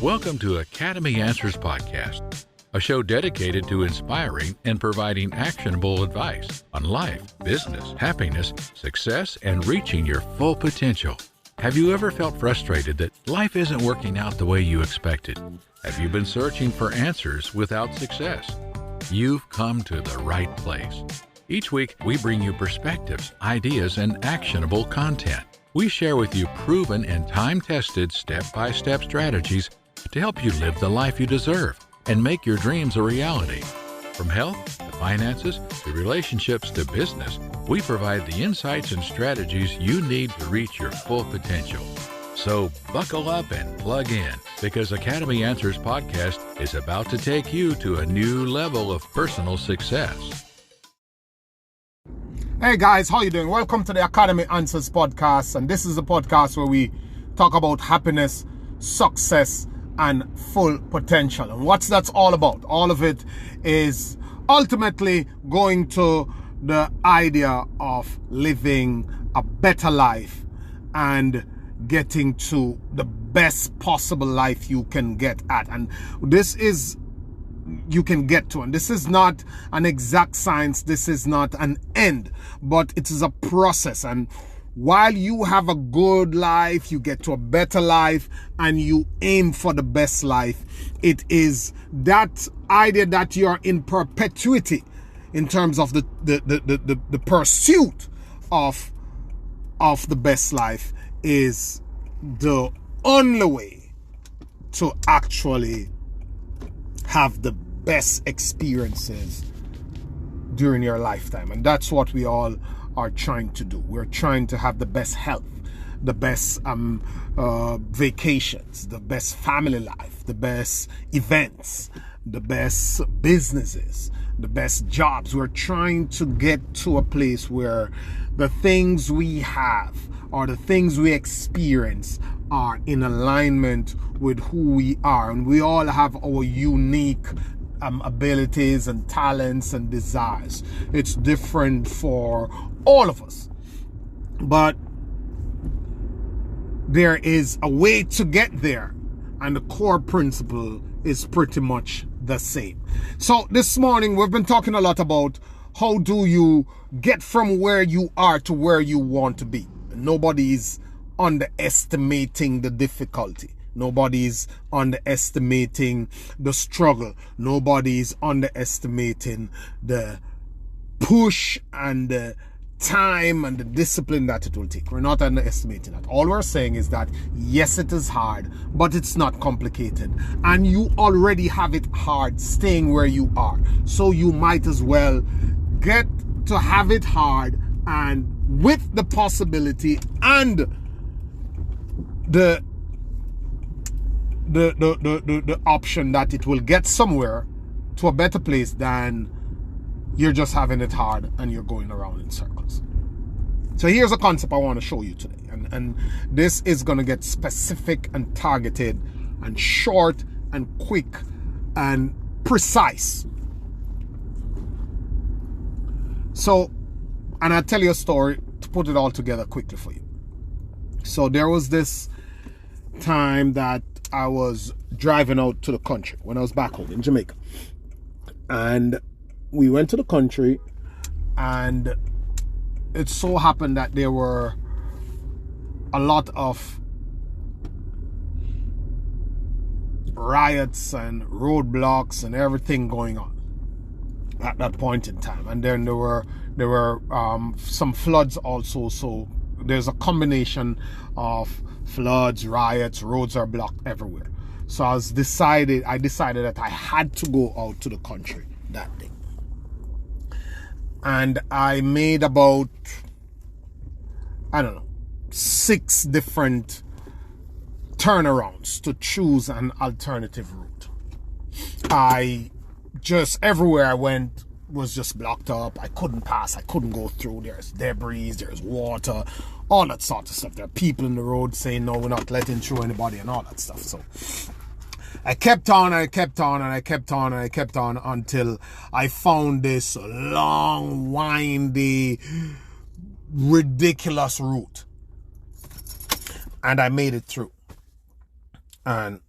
Welcome to Academy Answers Podcast, a show dedicated to inspiring and providing actionable advice on life, business, happiness, success, and reaching your full potential. Have you ever felt frustrated that life isn't working out the way you expected? Have you been searching for answers without success? You've come to the right place. Each week, we bring you perspectives, ideas, and actionable content. We share with you proven and time-tested step-by-step strategies to help you live the life you deserve and make your dreams a reality. From health to finances to relationships to business, we provide the insights and strategies you need to reach your full potential. So buckle up and plug in, because Academy Answers Podcast is about to take you to a new level of personal success. Hey guys, how you doing? Welcome to the Academy Answers Podcast, and this is a podcast where we talk about happiness, success, and full potential. And what's that's all about? All of it is ultimately going to the idea of living a better life and getting to the best possible life you can get at. And this is you can get to, and this is not an exact science, this is not an end, but it is a process. And while you have a good life, you get to a better life and you aim for the best life, it is that idea that you're in perpetuity in terms of the pursuit of the best life is the only way to actually have the best experiences during your lifetime. And that's what we all are trying to do. We're trying to have the best health, the best vacations, the best family life, the best events, the best businesses, the best jobs. We're trying to get to a place where the things we have or the things we experience are in alignment with who we are. And we all have our unique abilities and talents and desires. It's different for all of us. But there is a way to get there, and the core principle is pretty much the same. So this morning we've been talking a lot about how do you get from where you are to where you want to be. Nobody's underestimating the difficulty. Nobody's underestimating the struggle. Nobody's underestimating the push and the time and the discipline that it will take. We're not underestimating that. All we're saying is that yes, it is hard, but it's not complicated. And you already have it hard staying where you are. So you might as well get to have it hard, and with the possibility and the option that it will get somewhere to a better place than you're just having it hard and you're going around in circles. So here's a concept I want to show you today, and this is going to get specific and targeted and short and quick and precise. So, and I'll tell you a story to put it all together quickly for you. So there was this time that I was driving out to the country when I was back home in Jamaica. And we went to the country, and it so happened that there were a lot of riots and roadblocks and everything going on at that point in time. And then there were some floods also. So there's a combination of floods, riots, roads are blocked everywhere. So I decided that I had to go out to the country that day. And I made about, 6 different turnarounds to choose an alternative route. Everywhere I went was just blocked up. I couldn't pass. I couldn't go through. There's debris, there's water, all that sort of stuff. There are people in the road saying, no, we're not letting through anybody and all that stuff. So I kept on until I found this long, windy, ridiculous route. And I made it through. And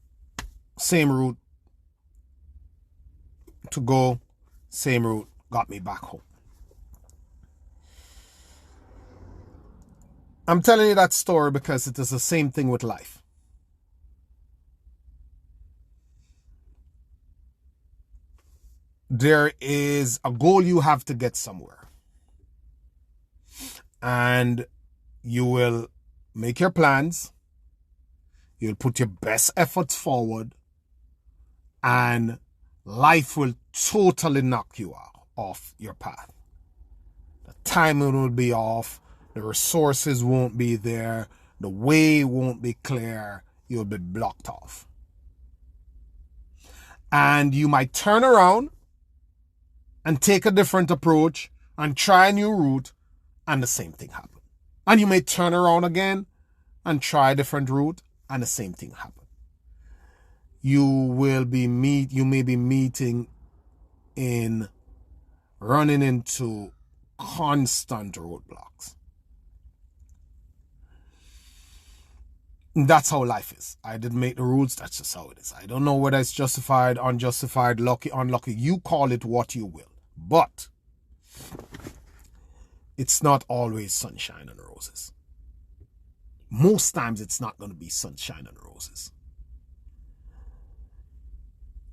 same route to go, same route got me back home. I'm telling you that story because it is the same thing with life. There is a goal you have to get somewhere. And you will make your plans. You'll put your best efforts forward. And life will totally knock you off your path. The timing will be off. The resources won't be there. The way won't be clear. You'll be blocked off. And you might turn around and take a different approach and try a new route, and the same thing happen. And you may turn around again and try a different route, and the same thing happen. You may be meeting in running into constant roadblocks. That's how life is. I didn't make the rules. That's just how it is. I don't know whether it's justified, unjustified, lucky, unlucky. You call it what you will. But it's not always sunshine and roses. Most times it's not going to be sunshine and roses.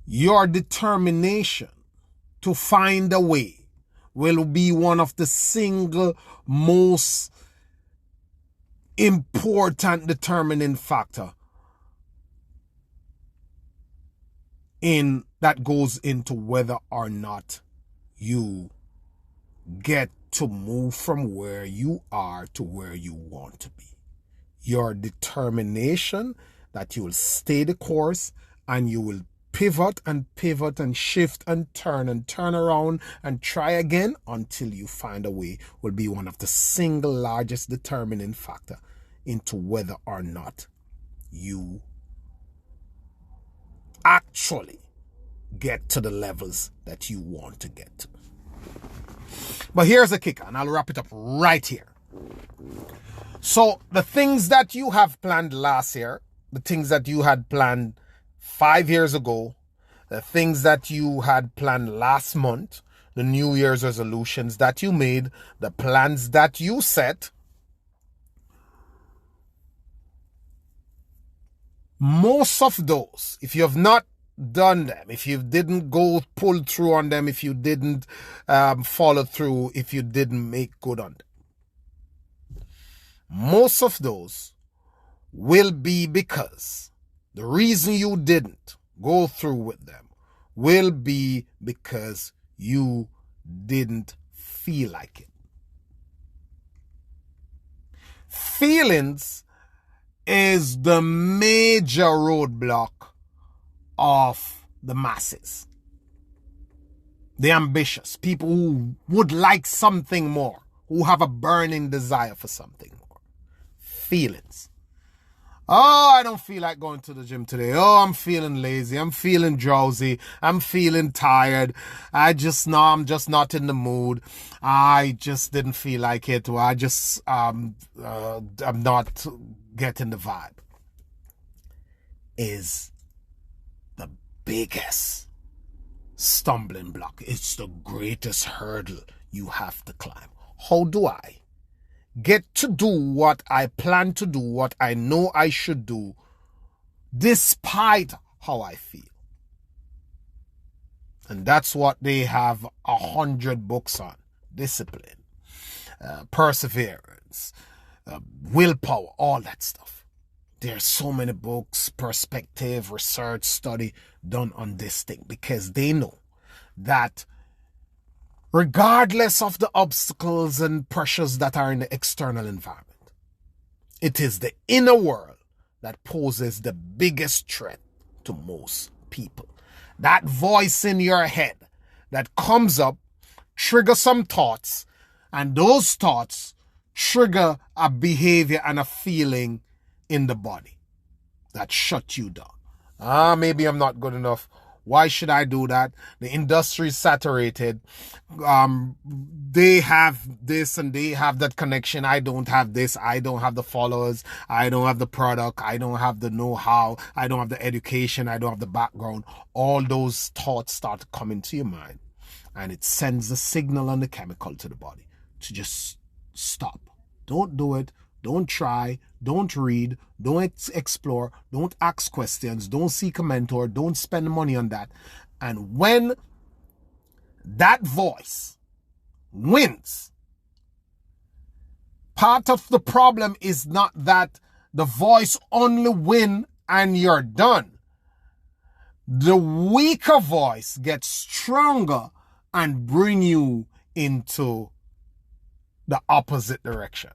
Your determination to find a way will be one of the single most important determining factor in that goes into whether or not you get to move from where you are to where you want to be. Your determination that you will stay the course and you will pivot and shift and turn around and try again until you find a way will be one of the single largest determining factor into whether or not you actually get to the levels that you want to get to. But here's the kicker, and I'll wrap it up right here. So the things that you have planned last year, the things that you had planned 5 years ago, the things that you had planned last month, the New Year's resolutions that you made, the plans that you set, most of those, if you have not done them, if you didn't pull through on them, if you didn't follow through, if you didn't make good on them, most of those will be because the reason you didn't go through with them will be because you didn't feel like it. Feelings is the major roadblock of the masses. The ambitious, people who would like something more, who have a burning desire for something more. Feelings. Oh, I don't feel like going to the gym today. Oh, I'm feeling lazy. I'm feeling drowsy. I'm feeling tired. I'm just not in the mood. I just didn't feel like it. Or I'm not getting the vibe. Is the biggest stumbling block. It's the greatest hurdle you have to climb. How do I get to do what I plan to do, what I know I should do, despite how I feel? And that's what they have 100 books on. Discipline, perseverance, willpower, all that stuff. There's so many books, perspective, research, study done on this thing because they know that regardless of the obstacles and pressures that are in the external environment, it is the inner world that poses the biggest threat to most people. That voice in your head that comes up, triggers some thoughts, and those thoughts trigger a behavior and a feeling in the body that shut you down. Maybe I'm not good enough. Why should I do that? The industry is saturated. They have this and they have that connection. I don't have this. I don't have the followers. I don't have the product. I don't have the know-how. I don't have the education. I don't have the background. All those thoughts start to come into your mind, and it sends a signal on the chemical to the body to just stop. Don't do it. Don't try. Don't read. Don't explore. Don't ask questions. Don't seek a mentor. Don't spend money on that. And when that voice wins, part of the problem is not that the voice only wins and you're done. The weaker voice gets stronger and bring you into the opposite direction.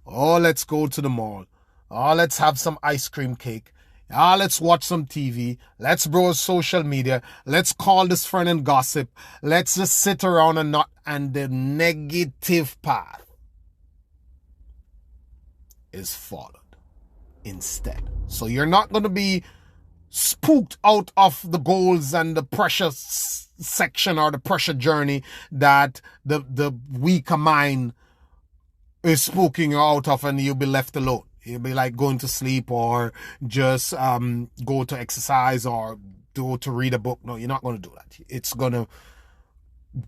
Oh, let's go to the mall. Oh, let's have some ice cream cake. Let's watch some TV. Let's browse social media. Let's call this friend and gossip. Let's just sit around and the negative path is followed instead. So you're not going to be spooked out of the goals and the pressure section or the pressure journey that the weaker mind is spooking you out of, and you'll be left alone. You'll be like going to sleep or just go to exercise or go to read a book. No, you're not going to do that. It's going to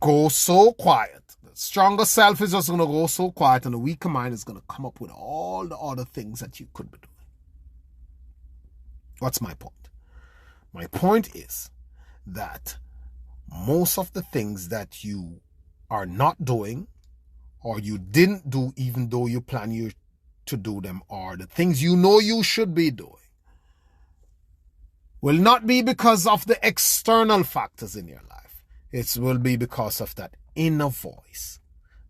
go so quiet. The stronger self is just going to go so quiet, and the weaker mind is going to come up with all the other things that you could be doing. What's my point? My point is that most of the things that you are not doing or you didn't do even though you plan to do them, or the things you know you should be doing, will not be because of the external factors in your life. It will be because of that inner voice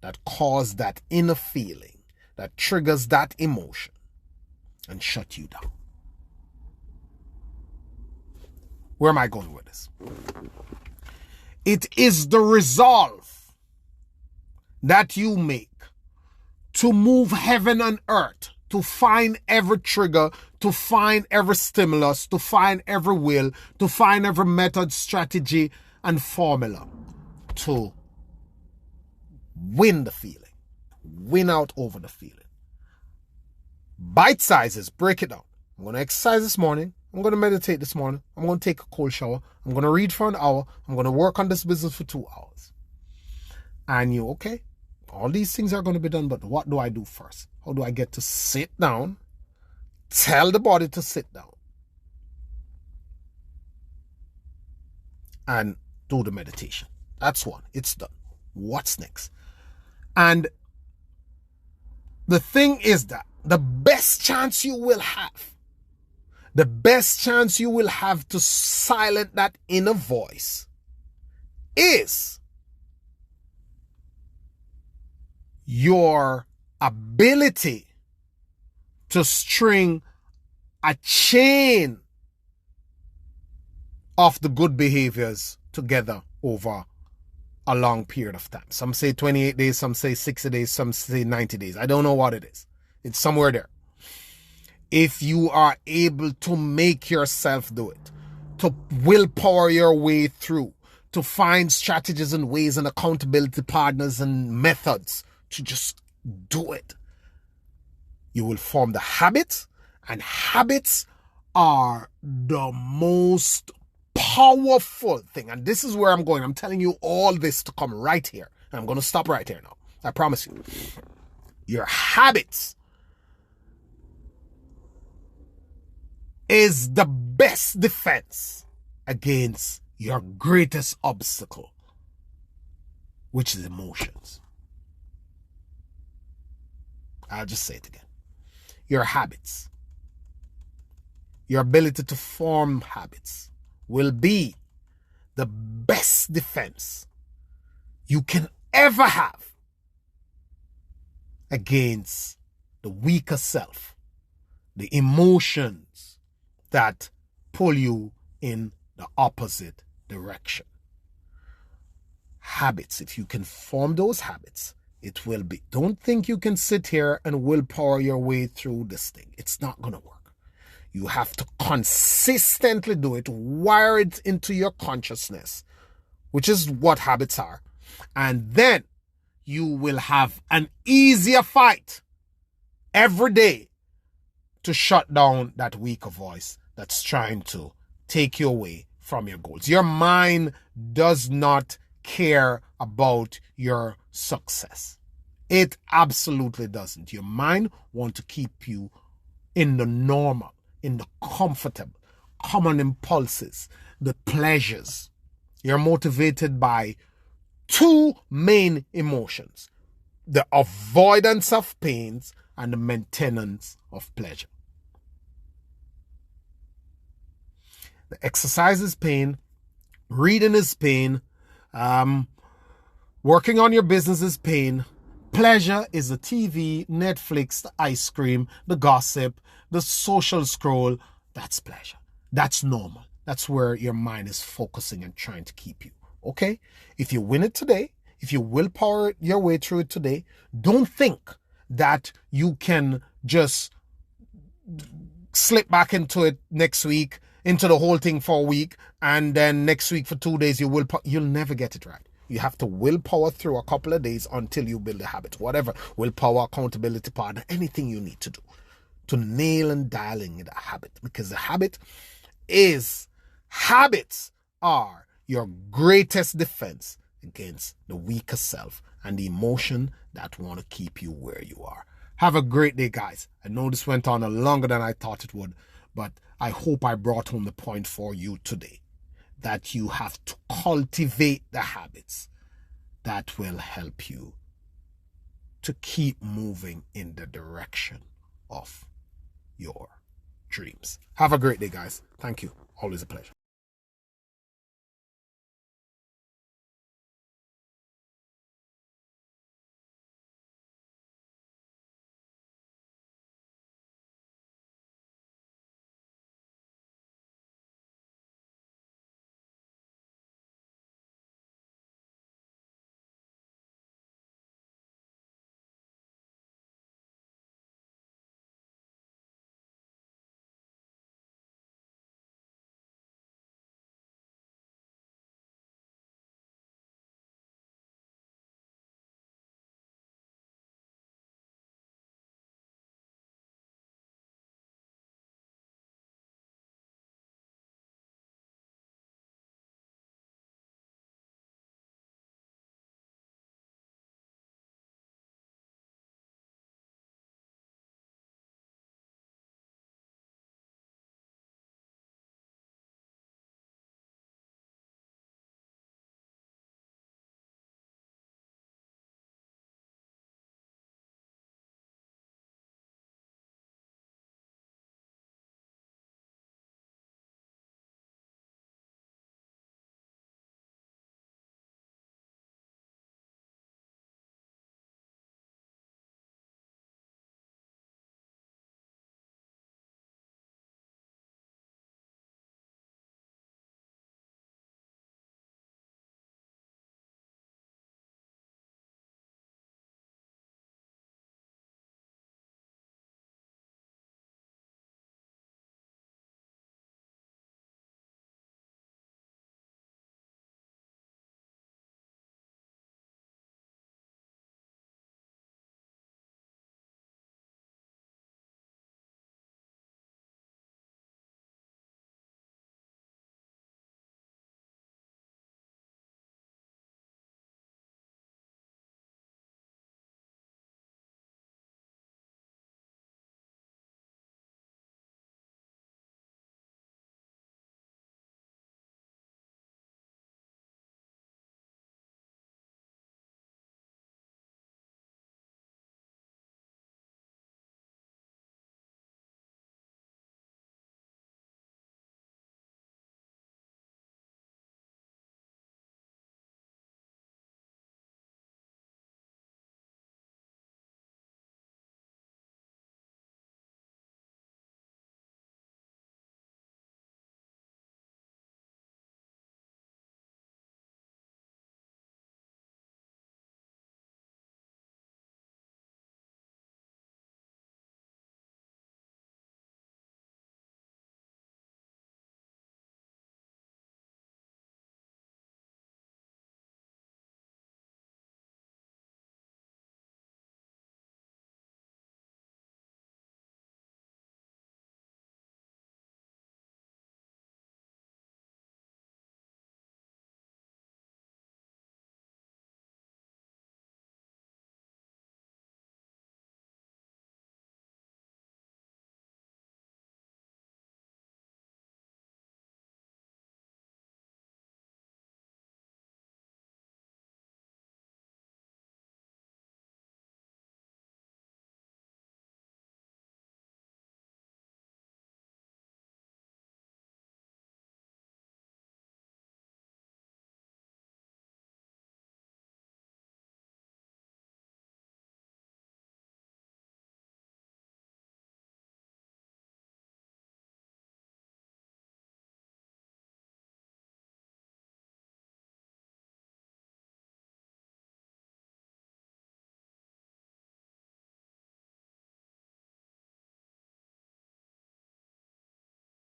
that causes that inner feeling, that triggers that emotion and shut you down. Where am I going with this? It is the resolve that you make to move heaven and earth, to find every trigger, to find every stimulus, to find every will, to find every method, strategy, and formula to win the feeling, win out over the feeling. Bite sizes, break it down. I'm going to exercise this morning. I'm going to meditate this morning. I'm going to take a cold shower. I'm going to read for an hour. I'm going to work on this business for 2 hours. And you, okay, all these things are going to be done, but what do I do first? How do I get to sit down? Tell the body to sit down and do the meditation. That's one. It's done. What's next? And the thing is that the best chance you will have to silence that inner voice is your ability to string a chain of the good behaviors together over a long period of time. Some say 28 days, some say 60 days, some say 90 days. I don't know what it is. It's somewhere there. If you are able to make yourself do it, to willpower your way through, to find strategies and ways and accountability partners and methods to just do it, you will form the habits, and habits are the most powerful thing. And this is where I'm going. I'm telling you all this to come right here. And I'm going to stop right here now. I promise you. Your habits is the best defense against your greatest obstacle, which is emotions. I'll just say it again. Your habits, your ability to form habits will be the best defense you can ever have against the weaker self, the emotions that pull you in the opposite direction. Habits, if you can form those habits, it will be. Don't think you can sit here and willpower your way through this thing. It's not going to work. You have to consistently do it, wire it into your consciousness, which is what habits are. And then you will have an easier fight every day to shut down that weaker voice that's trying to take you away from your goals. Your mind does not care about your success. It absolutely doesn't. Your mind wants to keep you in the normal, in the comfortable, common impulses, the pleasures. You're motivated by two main emotions: the avoidance of pains and the maintenance of pleasure. The exercise is pain, reading is pain, working on your business is pain. Pleasure is the TV, Netflix, the ice cream, the gossip, the social scroll. That's pleasure. That's normal. That's where your mind is focusing and trying to keep you. Okay? If you win it today, if you willpower your way through it today, don't think that you can just slip back into it next week, into the whole thing for a week, and then next week for 2 days you'll never get it right. You have to willpower through a couple of days until you build a habit. Whatever, willpower, accountability partner, anything you need to do to nail and dial in the habit. Because habits are your greatest defense against the weaker self and the emotion that want to keep you where you are. Have a great day, guys. I know this went on longer than I thought it would, but I hope I brought home the point for you today, that you have to cultivate the habits that will help you to keep moving in the direction of your dreams. Have a great day, guys. Thank you. Always a pleasure.